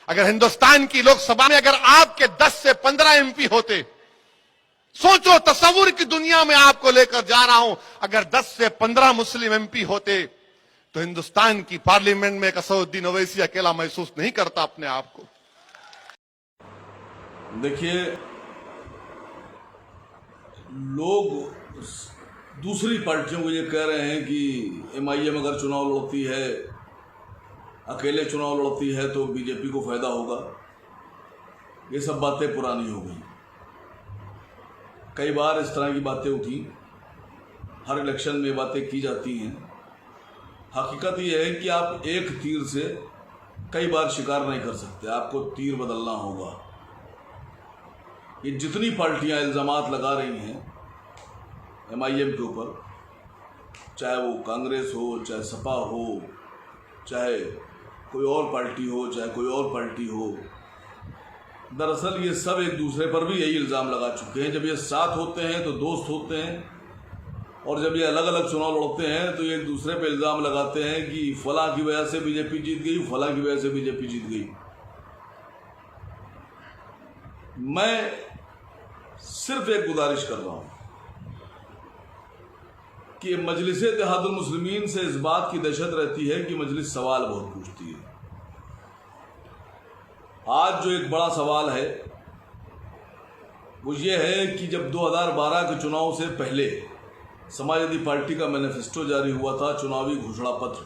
अगर हिंदुस्तान की लोकसभा में अगर आपके 10 से 15 एमपी होते, सोचो, तस्वुर की दुनिया में आपको लेकर जा रहा हूं, अगर 10 से 15 मुस्लिम एमपी होते तो हिंदुस्तान की पार्लियामेंट में असदुद्दीन ओवैसी अकेला महसूस नहीं करता अपने आप को। देखिए, लोग दूसरी पार्टियों को ये कह रहे हैं कि एमआईएम अगर चुनाव लड़ती है, अकेले चुनाव लड़ती है तो बीजेपी को फायदा होगा। ये सब बातें पुरानी हो गई। कई बार इस तरह की बातें उठी, हर इलेक्शन में बातें की जाती हैं। हकीकत ये है कि आप एक तीर से कई बार शिकार नहीं कर सकते, आपको तीर बदलना होगा। ये जितनी पार्टियां इल्ज़ामात लगा रही हैं एमआईएम के ऊपर, चाहे वो कांग्रेस हो, चाहे सपा हो, चाहे कोई और पार्टी हो, चाहे कोई और पार्टी हो, दरअसल ये सब एक दूसरे पर भी यही इल्ज़ाम लगा चुके हैं। जब ये साथ होते हैं तो दोस्त होते हैं, और जब ये अलग अलग चुनाव लड़ते हैं तो एक दूसरे पे इल्ज़ाम लगाते हैं कि फलां की वजह से बीजेपी जीत गई, फलां की वजह से बीजेपी जीत गई। मैं सिर्फ एक गुजारिश कर रहा हूं कि मजलिस-ए-इत्तेहादुल मुस्लिमीन से इस बात की दहशत रहती है कि मजलिस सवाल बहुत पूछती है। आज जो एक बड़ा सवाल है वो ये है कि जब 2012 के चुनाव से पहले समाजवादी पार्टी का मैनिफेस्टो जारी हुआ था, चुनावी घोषणा पत्र,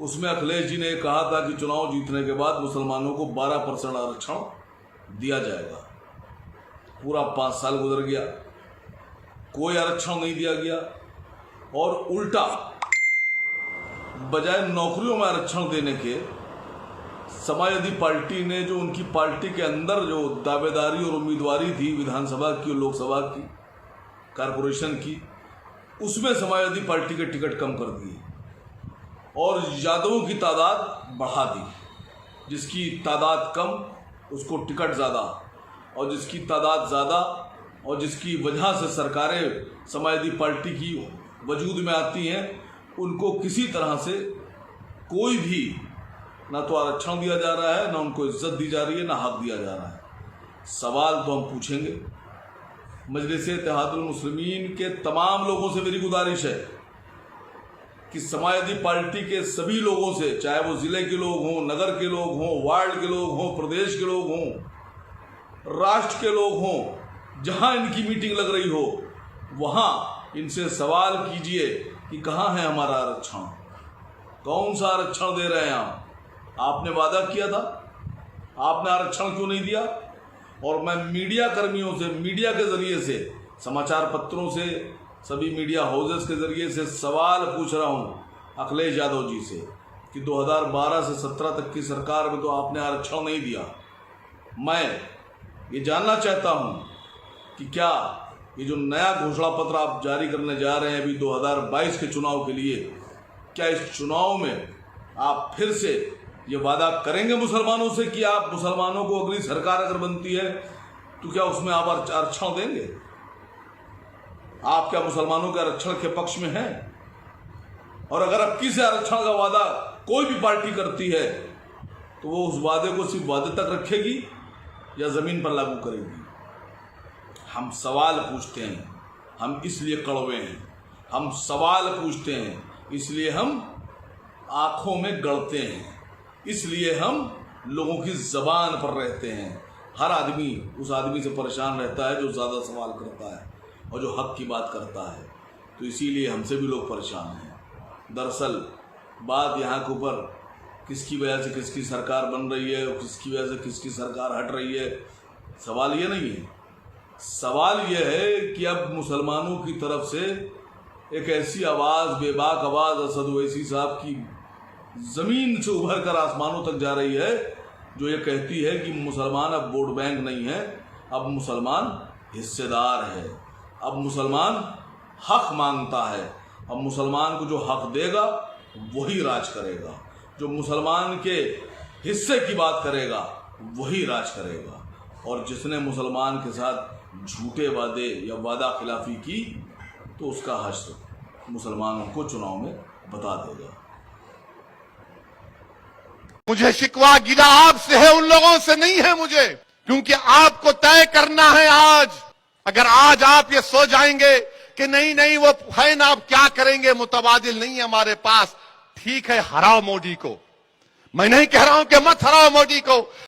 उसमें अखिलेश जी ने कहा था कि चुनाव जीतने के बाद मुसलमानों को 12% आरक्षण दिया जाएगा। पूरा 5 साल गुजर गया, कोई आरक्षण नहीं दिया गया, और उल्टा बजाय नौकरियों में आरक्षण देने के समाजवादी पार्टी ने जो उनकी पार्टी के अंदर जो दावेदारी और उम्मीदवारी थी विधानसभा की और लोकसभा की, कारपोरेशन की, उसमें समाजवादी पार्टी के टिकट कम कर दिए और यादवों की तादाद बढ़ा दी। जिसकी तादाद कम उसको टिकट ज़्यादा, और जिसकी तादाद ज़्यादा और जिसकी वजह से सरकारें समाजवादी पार्टी की वजूद में आती हैं, उनको किसी तरह से कोई भी ना तो आरक्षण दिया जा रहा है, ना उनको इज्जत दी जा रही है, ना हक दिया जा रहा है। सवाल तो हम पूछेंगे। मजलिस-ए-इत्तेहादुल मुस्लिमीन के तमाम लोगों से मेरी गुजारिश है कि समाजवादी पार्टी के सभी लोगों से, चाहे वो ज़िले के लोग हों, नगर के लोग हों, वार्ड के लोग हों, प्रदेश के लोग हों, राष्ट्र के लोग हों, जहां इनकी मीटिंग लग रही हो वहां इनसे सवाल कीजिए कि कहां है हमारा आरक्षण, कौन सा आरक्षण दे रहे हैं आप? आपने वादा किया था, आपने आरक्षण क्यों नहीं दिया? और मैं मीडिया कर्मियों से, मीडिया के जरिए से, समाचार पत्रों से, सभी मीडिया हाउसेस के जरिए से सवाल पूछ रहा हूं अखिलेश यादव जी से कि 2012 से 17 तक की सरकार में तो आपने आरक्षण नहीं दिया। मैं ये जानना चाहता हूं कि क्या ये जो नया घोषणा पत्र आप जारी करने जा रहे हैं अभी 2022 के चुनाव के लिए, क्या इस चुनाव में आप फिर से ये वादा करेंगे मुसलमानों से कि आप मुसलमानों को अगली सरकार अगर बनती है तो क्या उसमें आप आरक्षण देंगे? आप क्या मुसलमानों के आरक्षण के पक्ष में हैं? और अगर अब किसी आरक्षण का वादा कोई भी पार्टी करती है तो वो उस वादे को सिर्फ वादे तक रखेगी या जमीन पर लागू करेगी? हम सवाल पूछते हैं, हम इसलिए कड़वे हैं। हम सवाल पूछते हैं इसलिए हम आंखों में गड़ते हैं, इसलिए हम लोगों की जबान पर रहते हैं। हर आदमी उस आदमी से परेशान रहता है जो ज़्यादा सवाल करता है और जो हक की बात करता है, तो इसीलिए हमसे भी लोग परेशान हैं। दरअसल बात यहाँ के ऊपर किसकी वजह से किसकी सरकार बन रही है और किसकी वजह से किसकी सरकार हट रही है, सवाल ये नहीं है। सवाल ये है कि अब मुसलमानों की तरफ से एक ऐसी आवाज़, बेबाक आवाज़ असद ओवैसी साहब की ज़मीन से उभर कर आसमानों तक जा रही है, जो ये कहती है कि मुसलमान अब वोट बैंक नहीं है, अब मुसलमान हिस्सेदार है, अब मुसलमान हक मांगता है, अब मुसलमान को जो हक देगा वही राज करेगा, जो मुसलमान के हिस्से की बात करेगा वही राज करेगा। और जिसने मुसलमान के साथ झूठे वादे या वादा खिलाफी की तो उसका हश्र मुसलमानों को चुनाव में बता देगा। मुझे शिकवा गिला आपसे है, उन लोगों से नहीं है मुझे, क्योंकि आपको तय करना है आज। अगर आज आप ये सो जाएंगे कि नहीं नहीं वो है ना, आप क्या करेंगे, मुतबादिल नहीं है हमारे पास, ठीक है हराओ मोदी को। मैं नहीं कह रहा हूं कि मत हराओ मोदी को,